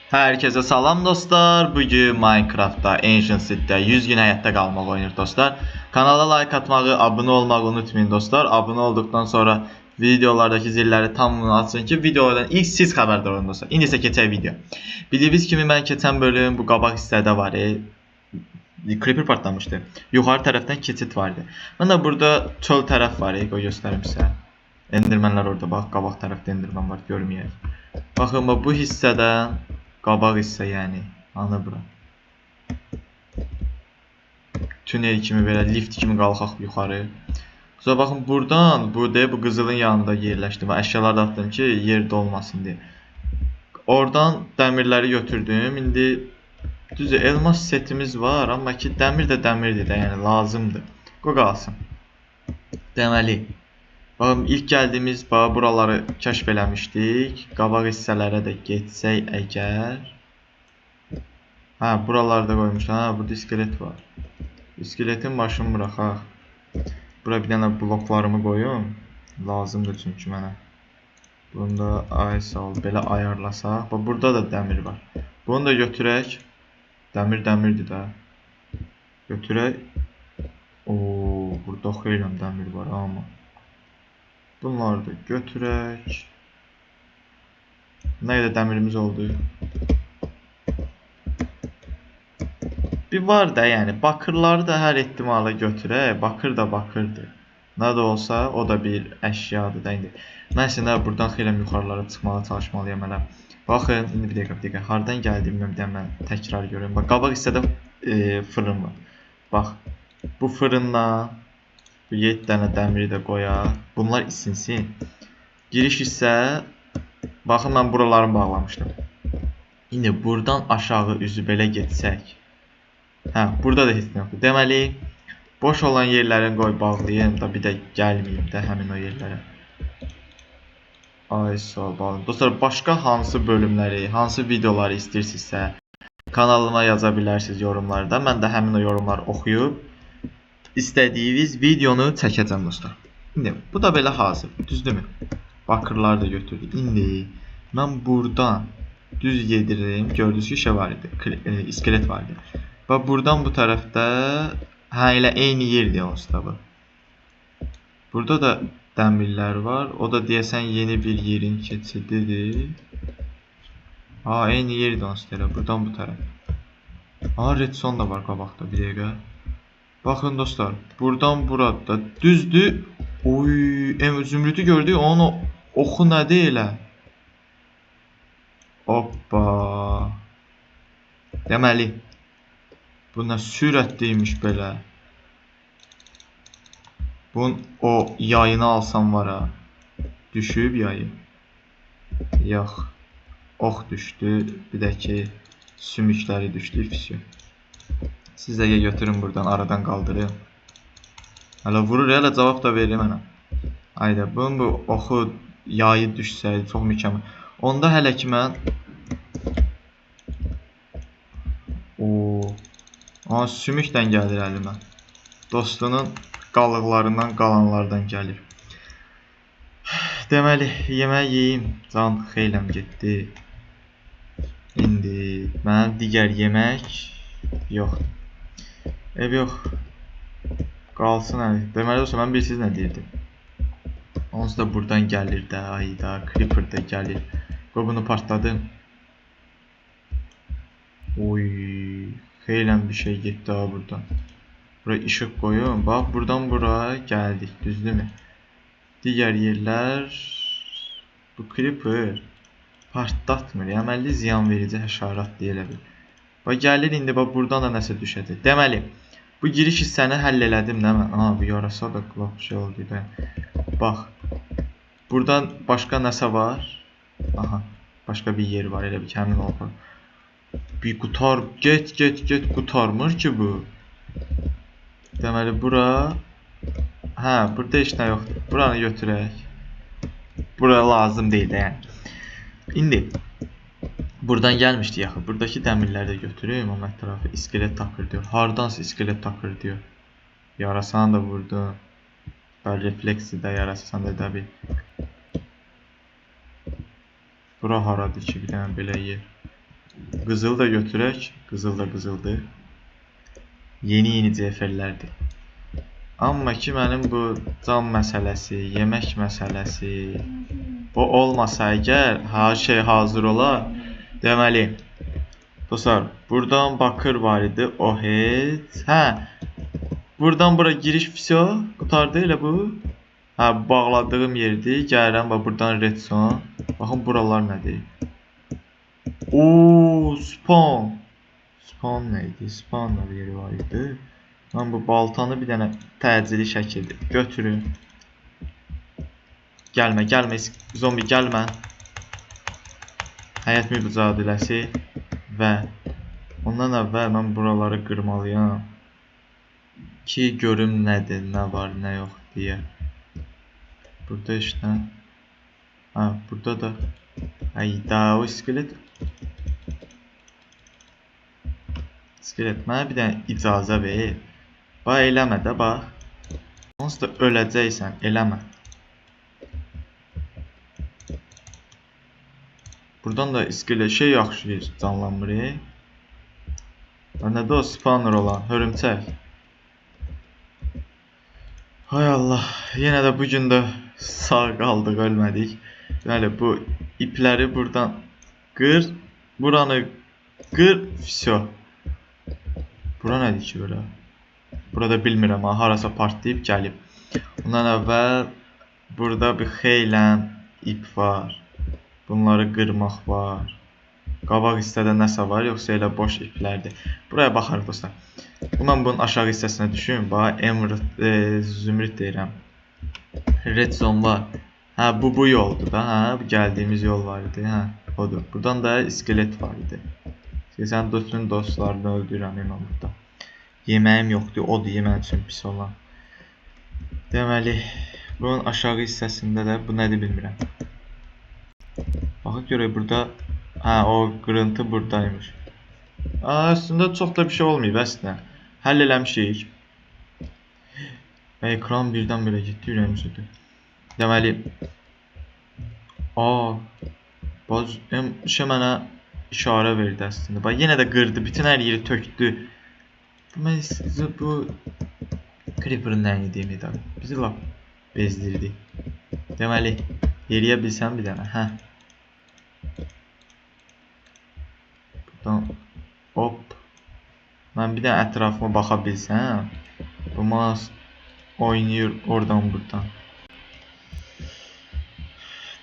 Herkese salam dostlar. Bugün Minecraft'ta Ancient City'də 100 gün həyatda qalmaq oynayır dostlar. Kanala like atmağı, abunə olmağı unutmayın dostlar. Abunə olduqdan sonra videolardakı zilləri tamamını açın ki, videolardan ilk siz xəbərdar olun dostlar. İndi isə keçək video. Bildiyiniz kimi mən keçən bölüm bu qabaq hissədə var. Creeper partlamışdı. Yuxarı tərəfdən keçid vardı. Mən də burada çöl tərəf var. Qoy göstərim sizə. Endermanlar orada bax, qabaq tərəfdə enderman var, görməyək. Baxın bu hissədən qabaq hissə, yəni ana bura. Tünel kimi belə lift kimi qalxaq yuxarı. Sonra baxın buradan bu qızılın yanında yerləşdim. Əşyalar da atdım ki, yerdə olmasın deyə. Oradan dəmirləri götürdüm. İndi düzü elmas setimiz var, amma ki dəmir də dəmirdir də, yəni lazımdır. Qoy qalsın. Deməli, baxın ilk gəldiyimiz buraları kəşf eləmişdik. Qabaq hissələrə də getsək əgər. Hə, buralarda qoymuşlar. Hə, burada iskelet var. İskeletin başını buraxaq. Bura bir dənə bloklarımı qoyum. Lazımdır çünki mənə. Bunu da belə ayarlasaq. Bax, burada da dəmir var. Bunu da götürək. Dəmir dəmirdir də. Götürək. Oo, burada xeyli dəmir var amma. Bunları da götürək. Nə qədər dəmirimiz oldu? Bir var da, yəni bakırları da hər ehtimala götürək. Bakır da bakırdır. Nə də olsa o da bir əşyadır da indi. Mən sizə buradan xeyli yuxarılara çıxmağa çalışmalıyam hələ. Baxın, indi bir dəqiqə. Hardan gəldiyimi mən təkrar görürəm. Bax, qabaq hissədə fırın var. Bax, bu fırından bu 7 dənə dəmiri də qoyaq. Bunlar isinsin. Giriş hissə, baxın mən buralarını bağlamışdım. İndi buradan aşağı üzü belə getsək. Hə, burada da heç nə yoxdur. Deməli, boş olan yerlərini qoy bağlayayım da bir də gəlməyim də həmin o yerlərə. Ay, sağ olun. Dostlar, başqa hansı bölümləri, hansı videoları istəyirsinizsə kanalıma yaza bilərsiniz yorumlarda. Mən də həmin o yorumları oxuyub istədiyiniz videonu çəkəcəm dostlar. İndi bu da belə hazır, düzdürmü? Bakırları da götürdük. İndi mən buradan düz yedirim. Gördünüz ki, şey var idi, iskelet var idi. Bax, buradan bu tərəfdə elə eyni yerdir onsuz da bu. Burada da dəmirlər var. O da deyəsən yeni bir yerin keçididir. Ha, eyni yerdir onsuz da. Buradan bu tərəf. Ha, redstone da var qabaqda, bir dəqiqə. Baxın dostlar, buradan burada düzdür. Oy, zümrüdü gördük. Onun oxu nədir elə? Hoppa. Deməli, bu nə sürətliymiş belə. Bunun o yayını alsam var ha. Düşüb yayı. Yox. Ox düşdü. Bir də ki sümükləri düşdü. Füsü. Siz də götürün buradan, aradan qaldırın. Hələ vurur, hələ cavab da verir mənə. Hayda, bunun bu oxu yayı düşsəydi çox mükəmməl. Onda hələ ki mən sümükdən gəlir əlimə. Dostunun qalıqlarından, qalanlardan gəlir. Deməli, yemək yeyim. Can xeyləm getdi. İndi mənim digər yemək yoxdur. Ev yox. Qalsın əli. Deməli dostlar, mən bilirsiniz nə deyirdim. Onsuz da buradan gəlir də, ayda, creeper da gəlir. Qoy bunu partladım. Oy, xeylən bir şey getdi ha buradan. Buraya işıq qoyun. Bax, buradan buraya gəldik, düzdürmü? Digər yerlər bu creeper partlatmır. Əməlli ziyan verici həşarat deyilə bilir. Bax, gəlir indi bax buradan da nəsə düşəcək. Deməli, bu giriş hissəni həll elədim nə mən? Aha, bu yarasa da qulaq şey oldu da. Bax, buradan başqa nəsə var? Aha, başqa bir yer var, elə bir ki, həmin oldu. Bir qutar, get qutarmır ki bu. Deməli, bura... Hə, burada heç nə yoxdur. Buranı götürək. Bura lazım deyil də, yəni. İndi, buradan gəlmişdik yaxı. Buradakı dəmirləri də götüreyim. Amma ətrafı iskelet takır diyor. Hardansa iskelet takır diyor. Yarasan da vurdu. Refleksi də yarasan da bir. Bura haradır ki, bir dənə belə yer. Qızıl da götürək. Qızıl da qızıldır. Yeni cevherlərdir. Amma ki mənim bu cam məsələsi, yemək məsələsi o olmasa əgər hər şey hazır olar. Deməli dostlar, buradan bakır var idi. O heç. Hə. Buradan bura giriş vəsə qutardı elə bu. Hə, bağladığım yerdir. Gəlirəm və buradan redstone. Baxın buralar nədir? Oo, spawn. Spawn nə idi? Spawn bir yeri var idi. Mən bu baltanı bir dənə təcili şəkildə götürüm. Gəlmə, gəlmə, zombi gəlmə. Həyat mücadiləsi və ondan əvvəl mən buraları qırmalıyam ki, görüm nədir, nə var, nə yox deyə. Burada işte. Ha, burada da. Hayda, o iskelet. İskelet, mənə bir dənə icazə ver. Bax, eləmə də, bax. Onsuz da öləcəksən, eləmə. Buradan da iskelet şey yaxşı canlanmır. Nədə o spawner olan, hörümçək. Hay Allah, yenə də bugün də sağ qaldıq, ölmədik. Deməli, bu ipləri buradan qır, buranı qır, vəsə. Bura nədir ki, bura? Burada bilmirəm, harasa partlayıb gəlib. Ondan əvvəl burada bir xeylən ip var. Bunları qırmaq var. Qabaq hissədə nəsə var, yoxsa elə boş iplərdir. Buraya baxarıq dostlar. Mən bunun aşağı hissəsinə düşüm. Bax, emerald, zümrüd deyirəm. Redstone var. Hə, bu yoldur da. Hə, bu gəldiyimiz yol var idi. Hə, odur. Buradan da iskelet var idi. Sən bütün dostlarını öldürürəm mən burada. Yeməyim yoxdur, odur yemək üçün pis olan. Deməli, bunun aşağı hissəsində də bu nədir bilmirəm. Baxaq görək burada. Hə, o qırıntı buradaymış. Əslində çox da bir şey olmayıb əslində. Həll eləmişik. Ekran birdən belə getdi, ürəyimizdir. Deməli, şey mənə işarə verdi əslində. Bax, yenə də qırdı, bütün hər yeri tökdü. Mən sizə bu Creeper'ın nəyini deyim edəm. Bizi lap bezdirdi. Deməli, yeriyə bilsəm bir dənə. Hə. Buradan hop. Mən bir dənə ətrafıma baxa bilsəm. Bu mas oynayır oradan buradan.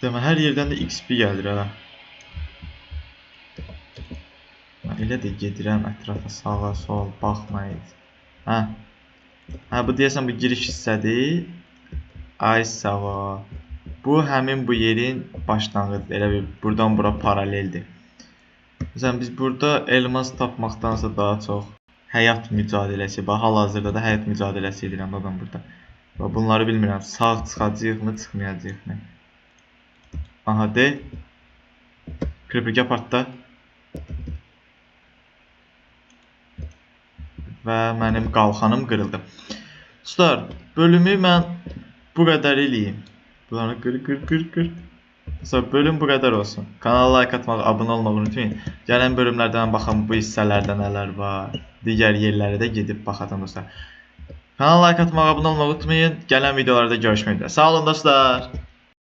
Deməli, hər yerdən də XP gəlir ha. Elə də gedirəm ətrafa, sağa, sol, baxmayız. Hə. Hə, bu deyəsən bu giriş hissədir. Ay sava. Bu həmin bu yerin başlanğıcıdır. Elə bir buradan bura paraleldir. Məsələn, biz burada elmas tapmaqdansa daha çox həyat mücadiləsi, bax, hal-hazırda da həyat mücadiləsi edirəm ben burada. Bax, bunları bilmirəm, sağ çıxacağıq mı, çıxmayacağıq mı? Aha, de. Creeper gəl partda. Və mənim qalxanım qırıldı. Dostlar, bölümü mən bu qədər eləyim. Bunları qır. Dostlar, bölüm bu qədər olsun. Kanala like atmağı, abunə olmağı unutmayın. Gələn bölümlərdən baxın bu hissələrdə nələr var. Digər yerlərə də gedib baxacam dostlar. Kanala like atmağı, abunə olmağı unutmayın. Gələn videolarda görüşmək üzrə. Sağ olun dostlar.